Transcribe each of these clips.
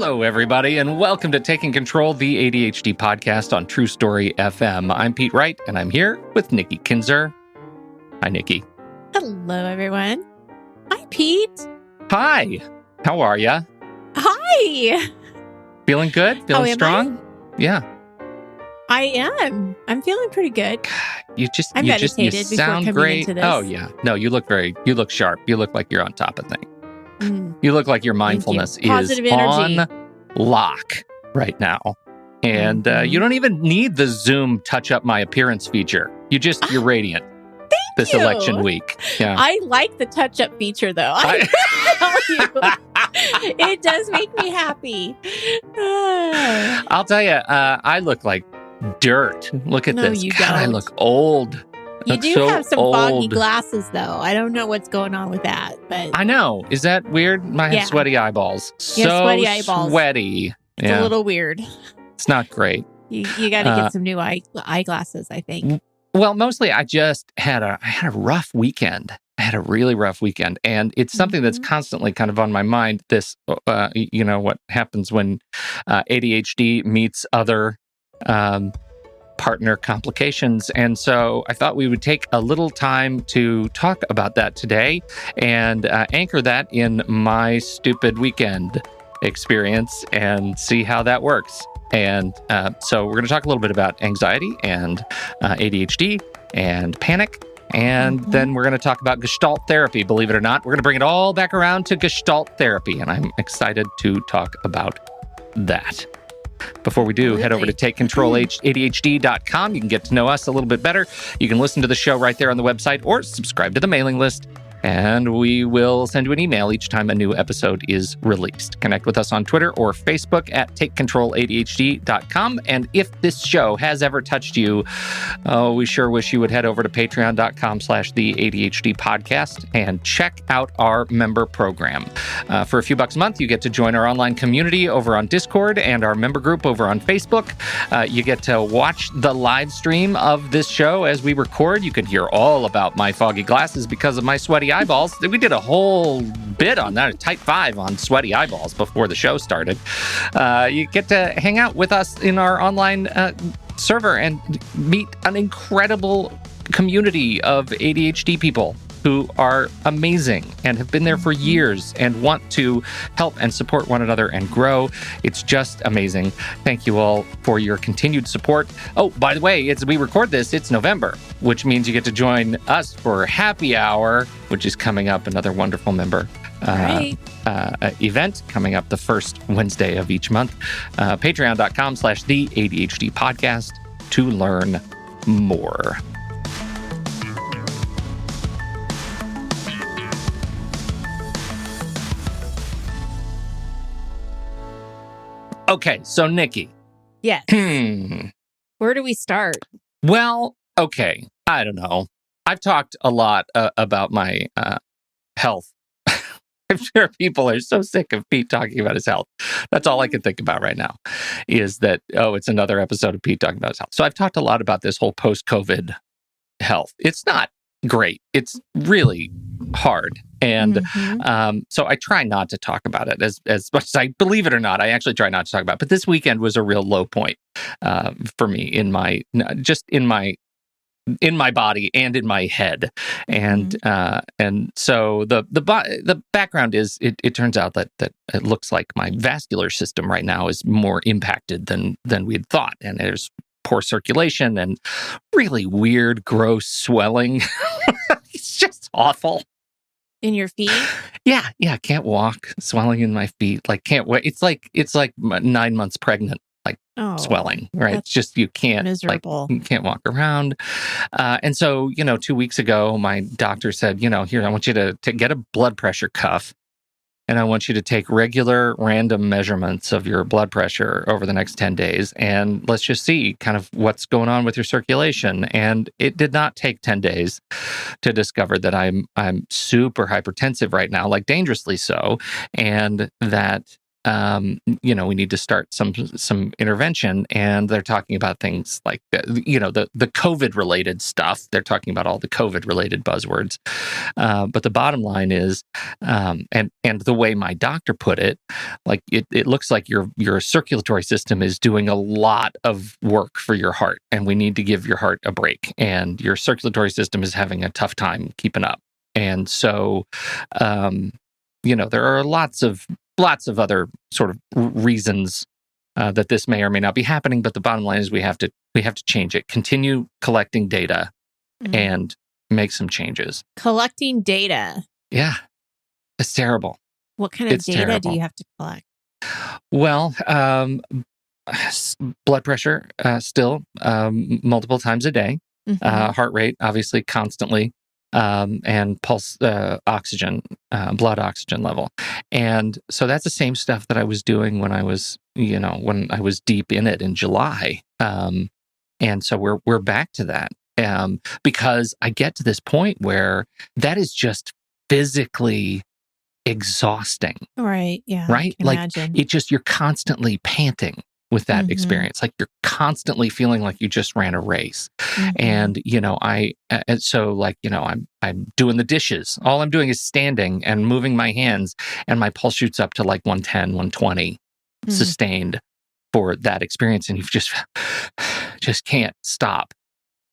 Hello, everybody, and welcome to Taking Control, the ADHD podcast on True Story FM. I'm Pete Wright, and I'm here with Nikki Kinzer. Hi, Nikki. Hello, everyone. Hi, Pete. Hi. How are ya? Hi. Feeling good? Feeling strong? Yeah. I am. I'm feeling pretty good. You meditated before sound coming great. into this. Oh, yeah. No, you look sharp. You look like you're on top of things. You look like your mindfulness is on lock right now. And you don't even need the Zoom touch up my appearance feature. You're radiant. This election week. Yeah. I like the touch up feature, though. I tell you, it does make me happy. I'll tell you, I look like dirt. Look at this. You God, don't. I look old. You do have some foggy glasses, though. I don't know what's going on with that, but I know. Is that weird? I have sweaty eyeballs. Sweaty eyeballs. Sweaty. It's a little weird. It's not great. You got to get some new eyeglasses, I think. Well, mostly I just had a rough weekend. I had a really rough weekend, and it's something that's constantly kind of on my mind. This, what happens when ADHD meets other partner complications. And so I thought we would take a little time to talk about that today and anchor that in my stupid weekend experience and see how that works. And so we're going to talk a little bit about anxiety and ADHD and panic. And then we're going to talk about Gestalt therapy. Believe it or not, we're going to bring it all back around to Gestalt therapy. And I'm excited to talk about that. Before we do, head over to takecontroladhd.com. You can get to know us a little bit better. You can listen to the show right there on the website or subscribe to the mailing list. And we will send you an email each time a new episode is released. Connect with us on Twitter or Facebook at takecontroladhd.com. And if this show has ever touched you, we sure wish you would head over to patreon.com/the ADHD Podcast and check out our member program. For a few bucks a month, you get to join our online community over on Discord and our member group over on Facebook. You get to watch the live stream of this show as we record. You can hear all about my foggy glasses because of my sweaty eyeballs. We did a whole bit on that, a type 5 on sweaty eyeballs before the show started. You get to hang out with us in our online server and meet an incredible community of ADHD people who are amazing and have been there for years and want to help and support one another and grow. It's just amazing. Thank you all for your continued support. Oh, by the way, as we record this, it's November, which means you get to join us for Happy Hour, which is coming up, another wonderful member event coming up the first Wednesday of each month. Patreon.com/the ADHD Podcast to learn more. Okay, so Nikki. Yes. Where do we start? Well, okay, I don't know. I've talked a lot about my health. I'm sure people are so sick of Pete talking about his health. That's all I can think about right now is that, it's another episode of Pete talking about his health. So I've talked a lot about this whole post-COVID health. It's not great. It's really hard. And so I try not to talk about it as much as I, believe it or not, I actually try not to talk about it. But this weekend was a real low point for me in my body and in my head. And so the background is it turns out that it looks like my vascular system right now is more impacted than we had thought. And there's poor circulation and really weird, gross swelling. It's just awful. In your feet? Yeah. Can't walk. Swelling in my feet. Like can't wait. It's like 9 months pregnant. Like swelling, right? It's just you can't miserable. You can't walk around. And so 2 weeks ago, my doctor said, here, I want you to get a blood pressure cuff. And I want you to take regular random measurements of your blood pressure over the next 10 days. And let's just see kind of what's going on with your circulation. And it did not take 10 days to discover that I'm super hypertensive right now, like dangerously so. And that we need to start some intervention. And they're talking about things like, the COVID related stuff. They're talking about all the COVID related buzzwords. But the bottom line is, and the way my doctor put it, like it looks like your circulatory system is doing a lot of work for your heart, and we need to give your heart a break. And your circulatory system is having a tough time keeping up. And so, there are lots of other sort of reasons that this may or may not be happening. But the bottom line is we have to change it. Continue collecting data and make some changes. Collecting data. Yeah, it's terrible. What kind of data do you have to collect? Well, blood pressure still multiple times a day, heart rate obviously constantly, and pulse oxygen, blood oxygen level. And so that's the same stuff that I was doing when I was deep in it in July. And so we're back to that because I get to this point where that is just physically exhausting. Right. Yeah. Right. I can imagine. You're constantly panting with that experience. Like you're constantly feeling like you just ran a race. And, I'm doing the dishes. All I'm doing is standing and moving my hands, and my pulse shoots up to like 110, 120 sustained for that experience. And you just can't stop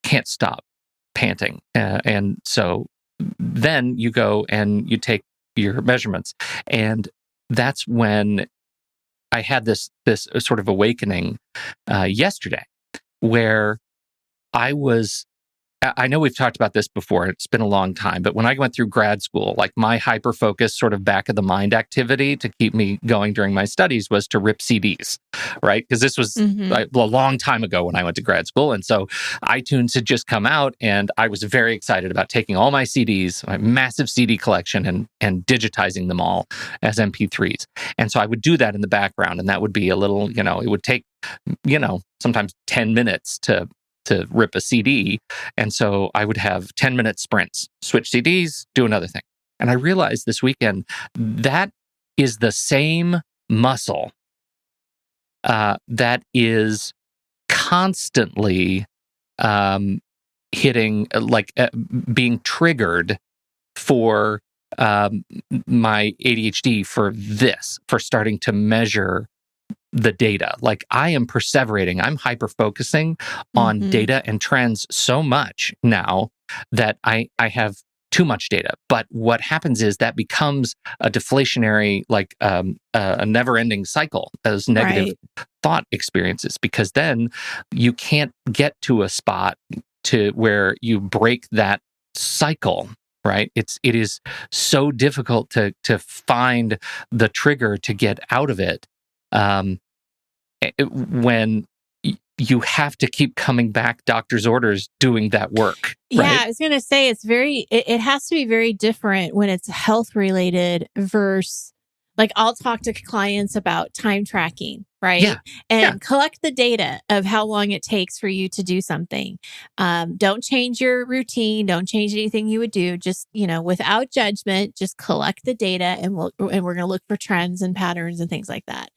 panting. And so then you go and you take your measurements. And that's when I had this sort of awakening yesterday, where I know we've talked about this before. It's been a long time, but when I went through grad school, like my hyper-focus sort of back of the mind activity to keep me going during my studies was to rip CDs, right? Because this was a long time ago when I went to grad school. And so iTunes had just come out, and I was very excited about taking all my CDs, my massive CD collection, and digitizing them all as MP3s. And so I would do that in the background, and that would be a little, it would take, sometimes 10 minutes to rip a CD. And so I would have 10-minute sprints, switch CDs, do another thing. And I realized this weekend that is the same muscle that is constantly hitting, being triggered for my ADHD for starting to measure the data. Like I am perseverating, I'm hyper-focusing on data and trends so much now that I have too much data. But what happens is that becomes a deflationary, a never-ending cycle, those negative thought experiences, because then you can't get to a spot to where you break that cycle. Right? It is so difficult to find the trigger to get out of it. When you have to keep coming back, doctor's orders, doing that work. Right? Yeah, I was going to say it has to be very different when it's health related versus I'll talk to clients about time tracking, right? Yeah. And collect the data of how long it takes for you to do something. Don't change your routine. Don't change anything you would do. Just, without judgment, just collect the data, and we're going to look for trends and patterns and things like that.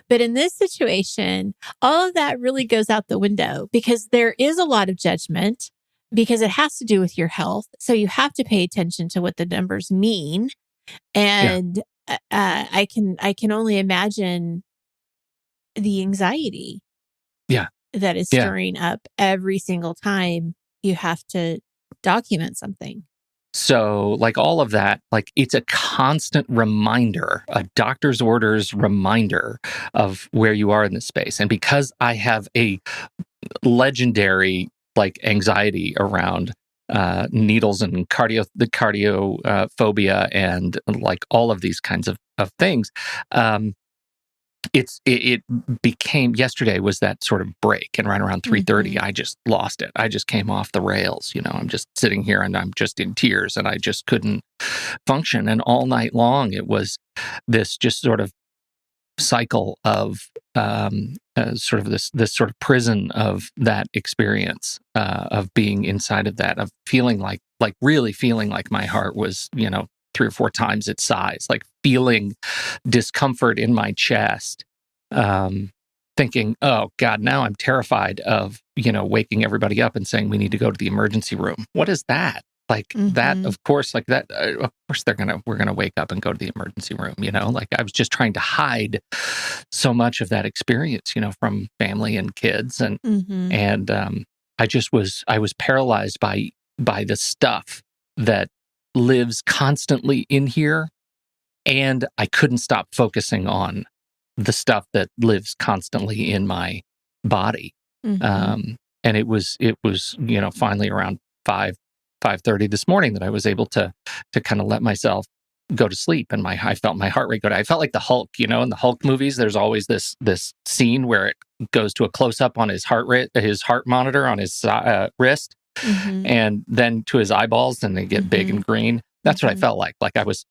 But in this situation, all of that really goes out the window because there is a lot of judgment because it has to do with your health. So you have to pay attention to what the numbers mean. And I can only imagine the anxiety that is stirring up every single time you have to document something. So all of that, it's a constant reminder, a doctor's orders reminder of where you are in this space. And because I have a legendary anxiety around needles and the cardio phobia and all of these kinds of things, it became, yesterday was that sort of break, and right around 3:30 I just lost it. I just came off the rails. I'm just sitting here and I'm just in tears, and I just couldn't function. And all night long it was this just sort of cycle of sort of this sort of prison of that experience of being inside of that, of feeling really feeling like my heart was 3 or 4 times its size, like feeling discomfort in my chest, thinking, oh God, now I'm terrified of, waking everybody up and saying we need to go to the emergency room. What is that? Like that, of course, like that, of course we're going to wake up and go to the emergency room, like I was just trying to hide so much of that experience, from family and kids. And I was paralyzed by the stuff that lives constantly in here. And I couldn't stop focusing on the stuff that lives constantly in my body. And it was, finally around 5:30 this morning that I was able to kind of let myself go to sleep, and I felt my heart rate go down. I felt like the Hulk, in the Hulk movies. There's always this scene where it goes to a close up on his heart rate, his heart monitor on his wrist, and then to his eyeballs, and they get big and green. That's what I felt like. Like I was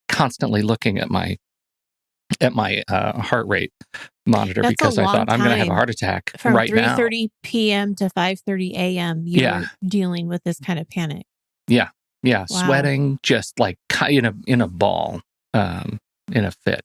constantly looking at my heart rate monitor. That's because I thought I'm going to have a heart attack right now. From 3:30 p.m. to 5:30 a.m. You were dealing with this kind of panic. Yeah. Wow. Sweating, just like in a ball, in a fit.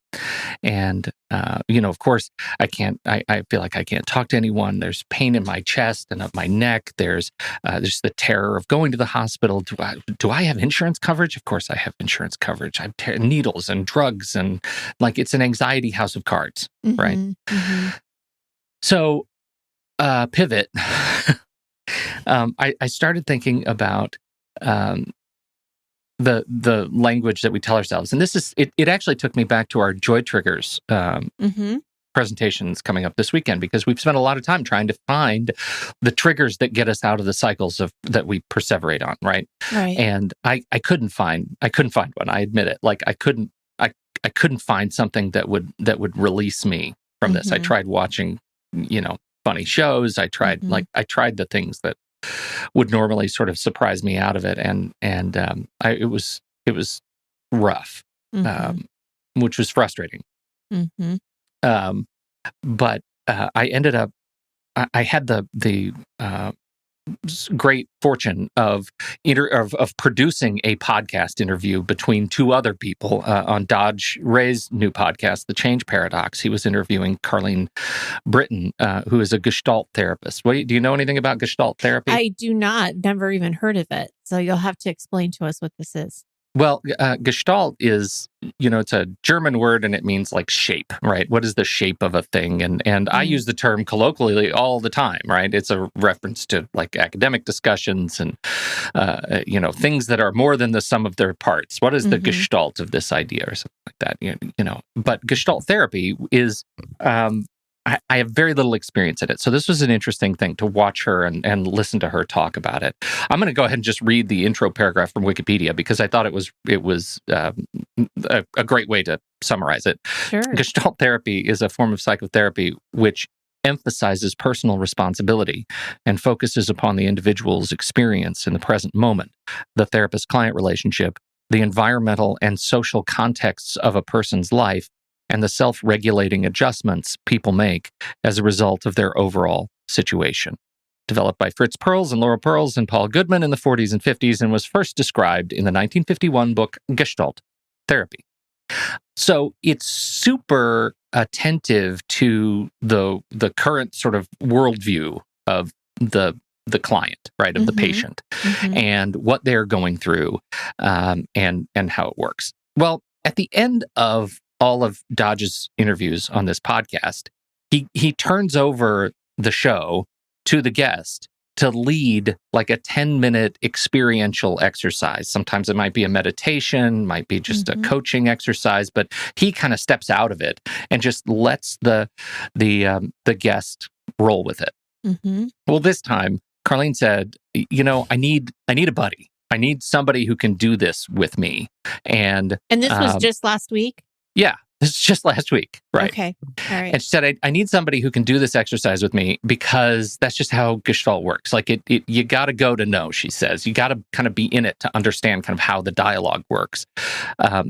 And, of course, I feel like I can't talk to anyone. There's pain in my chest and up my neck. There's the terror of going to the hospital. Do I have insurance coverage? Of course I have insurance coverage. I have needles and drugs, and like it's an anxiety house of cards, right? So, pivot. I started thinking about the language that we tell ourselves. And this is, it actually took me back to our Joy Triggers presentations coming up this weekend, because we've spent a lot of time trying to find the triggers that get us out of the cycles that we perseverate on, right? And I couldn't find one. I admit it. Like I couldn't find something that would release me from this. I tried watching, funny shows. I tried the things that would normally sort of surprise me out of it, and it was rough, which was frustrating. But I ended up, I had the great fortune of producing a podcast interview between 2 other people on Dodge Ray's new podcast, The Change Paradox. He was interviewing Carlene Britton, who is a Gestalt therapist. Do you know anything about Gestalt therapy? I do not. Never even heard of it. So you'll have to explain to us what this is. Well, Gestalt is, it's a German word, and it means like shape, right? What is the shape of a thing? And I use the term colloquially all the time, right? It's a reference to like academic discussions and, things that are more than the sum of their parts. What is the Gestalt of this idea or something like that? But Gestalt therapy is, I have very little experience in it. So this was an interesting thing to watch her and listen to her talk about it. I'm going to go ahead and just read the intro paragraph from Wikipedia, because I thought it was a great way to summarize it. Sure. Gestalt therapy is a form of psychotherapy which emphasizes personal responsibility and focuses upon the individual's experience in the present moment, the therapist-client relationship, the environmental and social contexts of a person's life, and the self-regulating adjustments people make as a result of their overall situation. Developed by Fritz Perls and Laura Perls and Paul Goodman in the 40s and 50s, and was first described in the 1951 book Gestalt Therapy. So it's super attentive to the current sort of worldview of the client, right, of the patient, and what they're going through, and how it works. Well, at the end of all of Dodge's interviews on this podcast, he turns over the show to the guest to lead like a 10-minute experiential exercise. Sometimes it might be a meditation, might be just a coaching exercise, but he kind of steps out of it and just lets the guest roll with it. Well, this time, Carlene said, I need a buddy. I need somebody who can do this with me. And this was just last week? Yeah. This is just last week, right? Okay. All right. And she said, I need somebody who can do this exercise with me because that's just how Gestalt works. Like you got to go to know, she says. You got to kind of be in it to understand kind of how the dialogue works.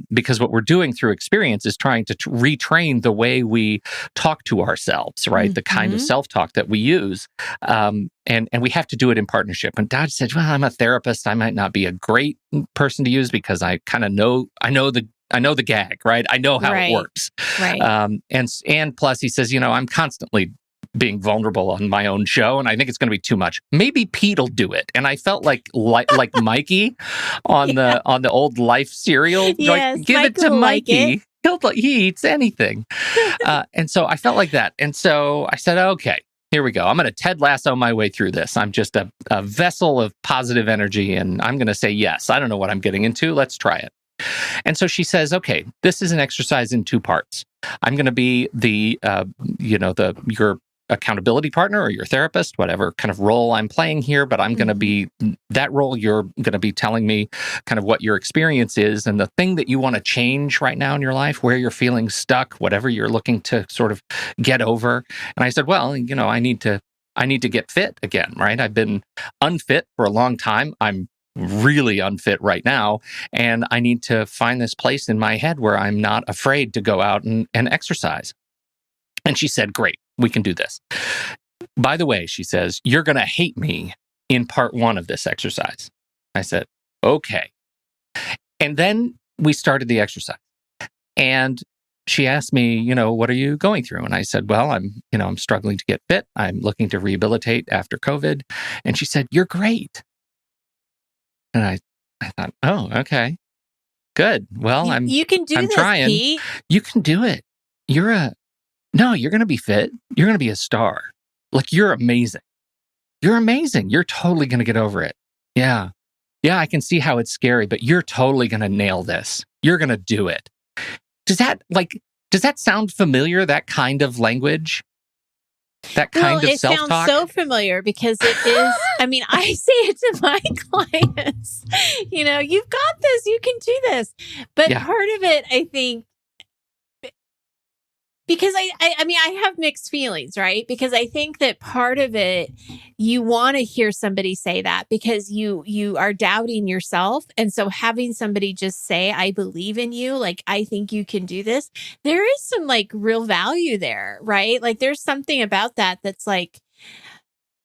Because what we're doing through experience is trying to retrain the way we talk to ourselves, right? The kind of self-talk that we use. And we have to do it in partnership. And Dad said, well, I'm a therapist. I might not be a great person to use because I kind of know the gag, right? I know how it works. Right. And plus he says, I'm constantly being vulnerable on my own show, and I think it's going to be too much. Maybe Pete'll do it. And I felt like Mikey on the old Life cereal. Yes, like, give it to Mikey. He eats anything. And so I felt like that. And so I said, okay, here we go. I'm going to Ted Lasso my way through this. I'm just a vessel of positive energy, and I'm going to say yes. I don't know what I'm getting into. Let's try it. And so she says, okay, this is an exercise in 2 parts. I'm going to be your accountability partner or your therapist, whatever kind of role I'm playing here, but I'm going to be that role. You're going to be telling me kind of what your experience is and the thing that you want to change right now in your life, where you're feeling stuck, whatever you're looking to sort of get over. And I said, well, I need to get fit again, right? I've been unfit for a long time. I'm really unfit right now. And I need to find this place in my head where I'm not afraid to go out and exercise. And she said, great, we can do this. By the way, she says, you're going to hate me in part 1 of this exercise. I said, okay. And then we started the exercise. And she asked me, what are you going through? And I said, well, I'm struggling to get fit. I'm looking to rehabilitate after COVID. And she said, you're great. And I thought, oh, okay, good. Well, you can do I'm this, trying. Pete. You can do it. You're going to be fit. You're going to be a star. Like, you're amazing. You're amazing. You're totally going to get over it. Yeah. Yeah, I can see how it's scary, but you're totally going to nail this. You're going to do it. Does that sound familiar, that kind of language? That kind of self-talk? It sounds so familiar because it is, I say it to my clients, you've got this, you can do this. But part of it, I think, because I have mixed feelings, right? Because I think that part of it, you want to hear somebody say that because you are doubting yourself. And so having somebody just say, I believe in you, like, I think you can do this. There is some real value there, right? Like, there's something about that that's like,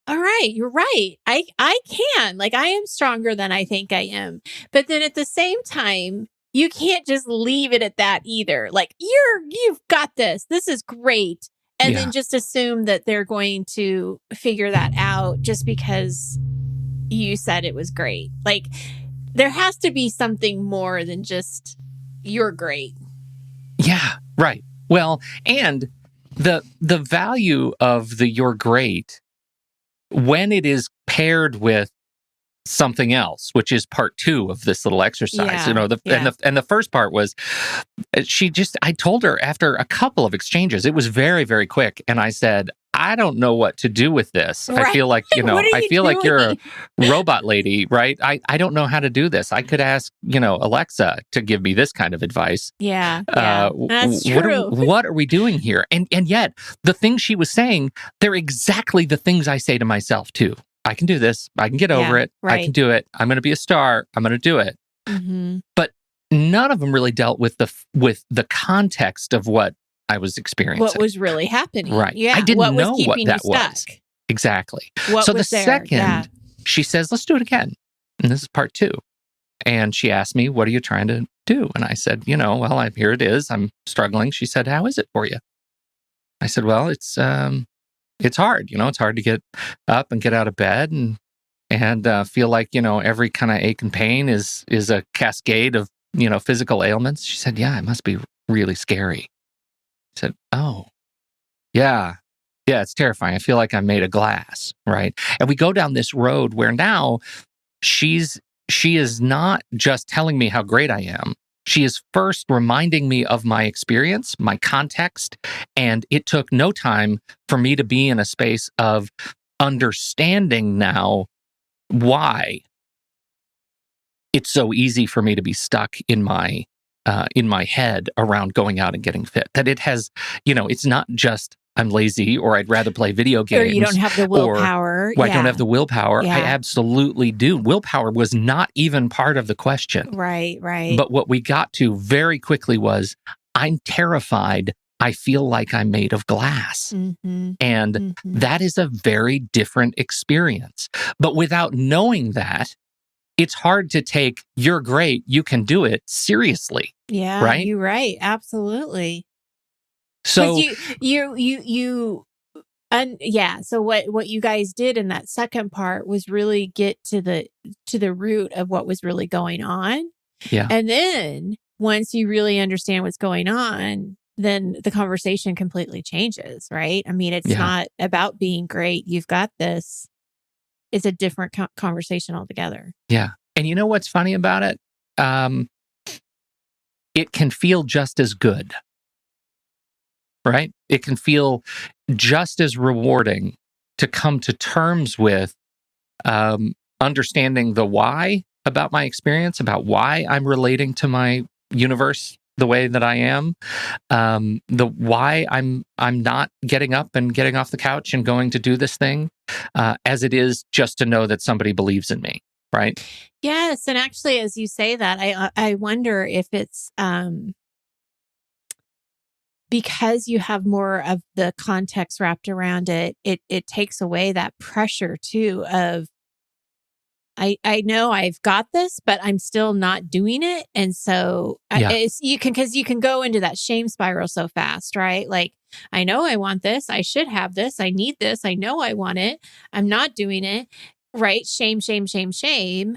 all right, you're right. I can, I am stronger than I think I am. But then at the same time, you can't just leave it at that either. Like, you've got this. This is great. And then just assume that they're going to figure that out just because you said it was great. Like, there has to be something more than just you're great. Yeah, right. Well, and the value of the you're great, when it is paired with something else, which is part 2 of this little exercise. And the first part was I told her after a couple of exchanges, it was very, very quick. And I said, I don't know what to do with this. Right. I feel like, like you're a robot lady, right? I don't know how to do this. I could ask, Alexa to give me this kind of advice. Yeah. That's true. What are we doing here? And yet the things she was saying, they're exactly the things I say to myself too. I can do this. I can get over it. Right. I can do it. I'm going to be a star. I'm going to do it. Mm-hmm. But none of them really dealt with the context of what I was experiencing. What was really happening. Right. Yeah. I didn't know what that was. Exactly. So the second, she says, let's do it again. And this is part 2. And she asked me, what are you trying to do? And I said, well, here it is. I'm struggling. She said, how is it for you? I said, well, it's hard. It's hard to get up and get out of bed and feel like, every kind of ache and pain is a cascade of, physical ailments. She said, yeah, it must be really scary. I said, oh, yeah, it's terrifying. I feel like I'm made of glass, right? And we go down this road where now she is not just telling me how great I am. She is first reminding me of my experience, my context, and it took no time for me to be in a space of understanding now why it's so easy for me to be stuck in my in my head around going out and getting fit. That it has, it's not just I'm lazy or I'd rather play video games. Or you don't have the willpower. Or I don't have the willpower. Yeah. I absolutely do. Willpower was not even part of the question. Right. But what we got to very quickly was, I'm terrified. I feel like I'm made of glass. And that is a very different experience. But without knowing that, it's hard to take, you're great, you can do it, seriously. Yeah, right? You're right. Absolutely. So So what you guys did in that second part was really get to the root of what was really going on. Yeah. And then once you really understand what's going on, then the conversation completely changes, right? I mean, it's not about being great. You've got this. It's a different conversation altogether. Yeah. And you know what's funny about it? It can feel just as good, right? It can feel just as rewarding to come to terms with understanding the why about my experience, about why I'm relating to my universe the way that I am, the why I'm not getting up and getting off the couch and going to do this thing, as it is just to know that somebody believes in me, right? Yes, and actually, as you say that, I wonder if it's because you have more of the context wrapped around it. It takes away that pressure too of, I know I've got this, but I'm still not doing it. And so you can go into that shame spiral so fast, right? Like, I know I want this. I should have this. I need this. I know I want it. I'm not doing it, right? Shame, shame, shame, shame.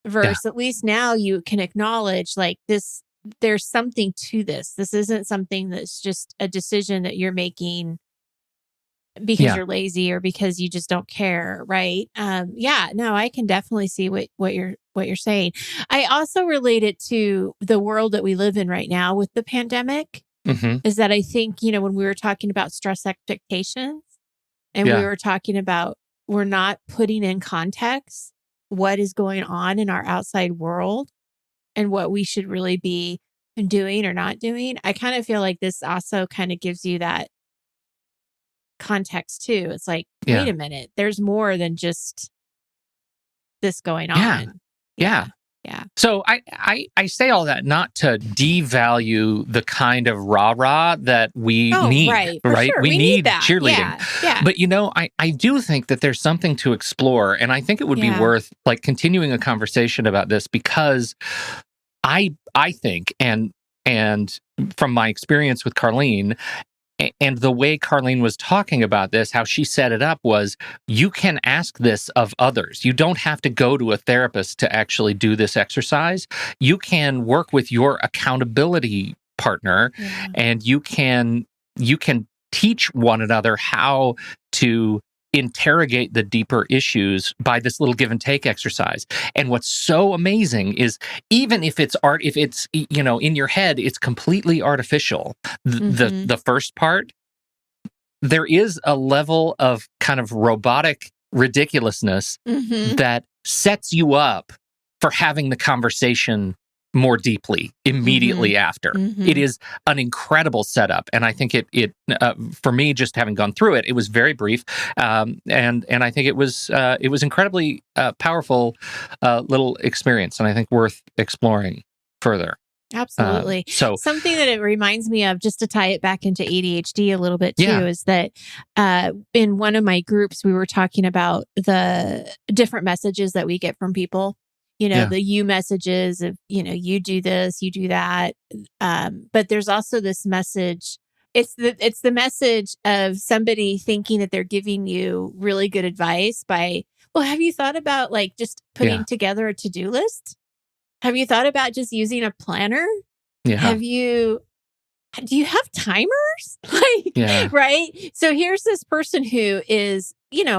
Versus at least now you can acknowledge like this, there's something to this. This isn't something that's just a decision that you're making because you're lazy or because you just don't care, right? No, I can definitely see what you're saying. I also relate it to the world that we live in right now with the pandemic. Is that I think, when we were talking about stress expectations and we were talking about we're not putting in context what is going on in our outside world and what we should really be doing or not doing. I kind of feel like this also kind of gives you that context too. It's like, wait a minute, there's more than just this going on. Yeah. So I say all that not to devalue the kind of rah-rah that we need, right? Sure. We need that. cheerleading. Yeah. But I do think that there's something to explore, and I think it would be worth like continuing a conversation about this, because I think and from my experience with Carlene, and the way Carlene was talking about this, how she set it up was, you can ask this of others. You don't have to go to a therapist to actually do this exercise. You can work with your accountability partner, and you can teach one another how to interrogate the deeper issues by this little give and take exercise. And what's so amazing is, even if it's art, if it's, in your head, it's completely artificial. The first part, there is a level of kind of robotic ridiculousness that sets you up for having the conversation more deeply immediately after. It is an incredible setup, and I think it for me, just having gone through it, it was very brief, and I think it was incredibly powerful little experience, and I think worth exploring further. Absolutely. So something that it reminds me of, just to tie it back into ADHD a little bit too, is that in one of my groups, we were talking about the different messages that we get from people. The you messages of, you do this, you do that. But there's also this message. It's the message of somebody thinking that they're giving you really good advice by, well, have you thought about like just putting together a to-do list? Have you thought about just using a planner? Yeah. Have you, do you have timers? Like, right? So here's this person who is,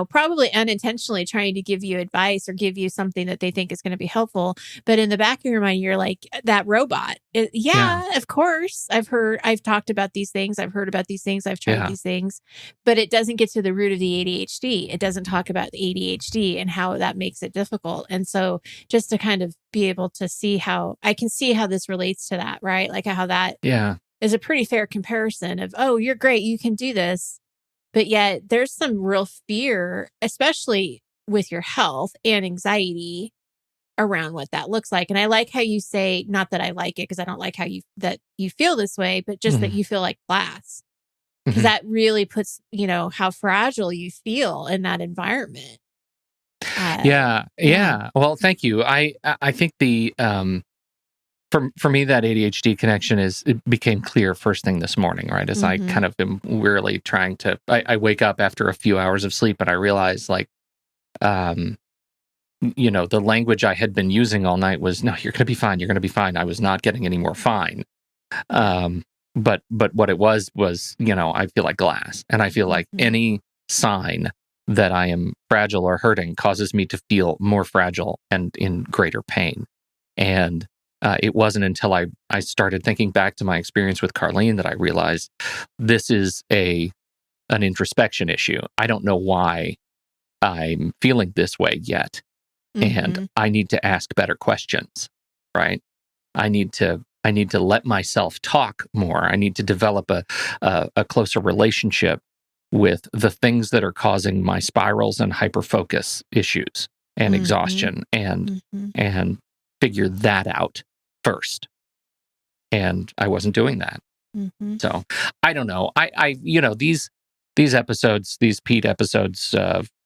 probably unintentionally trying to give you advice or give you something that they think is going to be helpful. But in the back of your mind, you're like that robot. Yeah, of course. I've talked about these things. I've heard about these things. I've tried these things, but it doesn't get to the root of the ADHD. It doesn't talk about the ADHD and how that makes it difficult. And so just to kind of be able to see how this relates to that, right? Like how that is a pretty fair comparison of, oh, you're great, you can do this. But yet there's some real fear, especially with your health and anxiety around what that looks like. And I like how you say, not that I like it, because I don't like how that you feel this way, but just that you feel like glass. Because that really puts, how fragile you feel in that environment. Well, thank you. I think for me, that ADHD connection it became clear first thing this morning, right? As I kind of am wearily trying to, I wake up after a few hours of sleep and I realize the language I had been using all night was, no, you're going to be fine. You're going to be fine. I was not getting any more fine. But what it was, I feel like glass, and I feel like any sign that I am fragile or hurting causes me to feel more fragile and in greater pain. And it wasn't until I started thinking back to my experience with Carlene that I realized this is an introspection issue. I don't know why I'm feeling this way yet. And I need to ask better questions, right? I need to let myself talk more. I need to develop a closer relationship with the things that are causing my spirals and hyperfocus issues and exhaustion and figure that out first. And I wasn't doing that. So I don't know. I these episodes, these Pete episodes,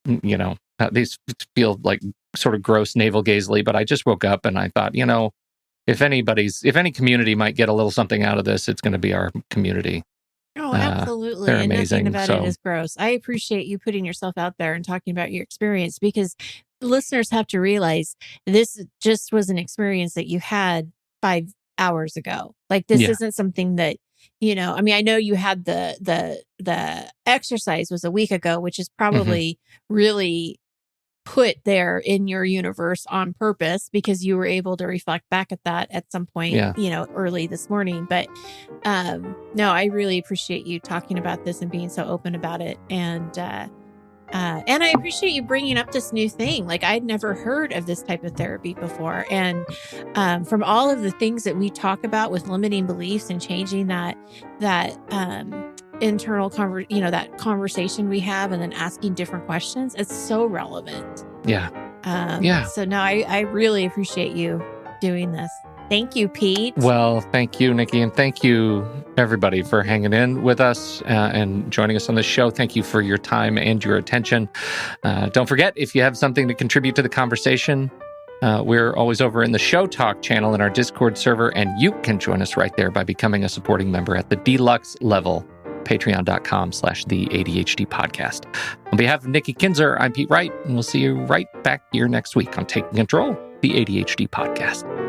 these feel like sort of gross navel gazely, but I just woke up and I thought, if any community might get a little something out of this, it's going to be our community. Oh, absolutely. They're and amazing. Nothing about it is gross. I appreciate you putting yourself out there and talking about your experience, because listeners have to realize this just was an experience that you had 5 hours ago. Like this isn't something that, I know you had the exercise was a week ago, which is probably really put there in your universe on purpose because you were able to reflect back at that at some point, early this morning. But no, I really appreciate you talking about this and being so open about it. And I appreciate you bringing up this new thing. Like I'd never heard of this type of therapy before. And from all of the things that we talk about with limiting beliefs and changing that internal that conversation we have and then asking different questions, it's so relevant. So no, I really appreciate you doing this. Thank you, Pete. Well, thank you, Nikki, and thank you everybody for hanging in with us and joining us on this show. Thank you for your time and your attention. Don't forget, if you have something to contribute to the conversation, we're always over in the Show Talk channel in our Discord server, and you can join us right there by becoming a supporting member at the deluxe level, patreon.com/the ADHD Podcast. On behalf of Nikki Kinzer, I'm Pete Wright, and we'll see you right back here next week on Taking Control, the ADHD Podcast.